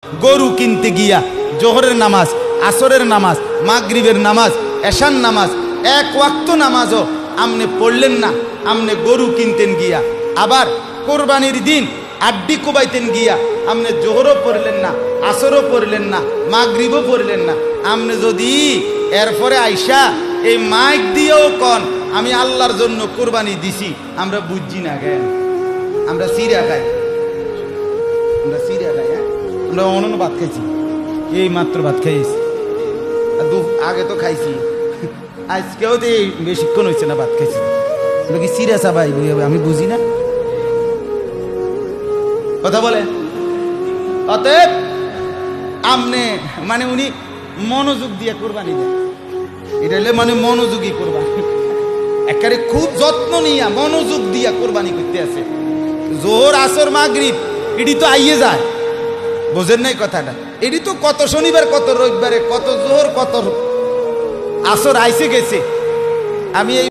গরু কিনতে গিয়া জোহরের নামাজ, আসরের নামাজ, মাগরিবের নামাজ, এশার নামাজ, এক ওয়াক্ত নামাজও আমনে পড়লেন না, আমনে গরু কিনতেন গিয়া। আবার কোরবানির দিন আড্ডি কোবাইতেন গিয়া আমনে জোহরও পড়লেন না, আসরও পড়লেন না, মাগরিবও পড়লেন না। আমনে যদি এরপরে আইসা এই মাইক দিয়েও কন আমি আল্লাহর জন্য কোরবানি দিছি, আমরা বুঝছি না কেন? আমরা সিরিয়া খাই, আমরা সিরিয়া খাই। হ্যাঁ, আমরা অনন্য ভাত খাইছি, এই মাত্র ভাত খাইছি, আগে তো খাইছি, আজকেও তো বেশিক্ষণ হয়েছে না ভাত খাইছি। আমরা কি সিরিয়া চাবাই আমি বুঝি না কথা বলে। অতএব আমনে মানে উনি মনোযোগ দিয়ে কোরবানি দেন, এটা হলে মানে মনোযোগী কোরবানি, একেবারে খুব যত্ন নিয়া মনোযোগ দিয়া কোরবানি করতে আছে। জোহর আসর মাগরিব এটি তো আইয়ে যায়, বোঝেন নাই কথাটা? এটি তো কত শনিবার, কত রবিবারে, কত জোহর, কত আসর আইসে গেছে। আমি এই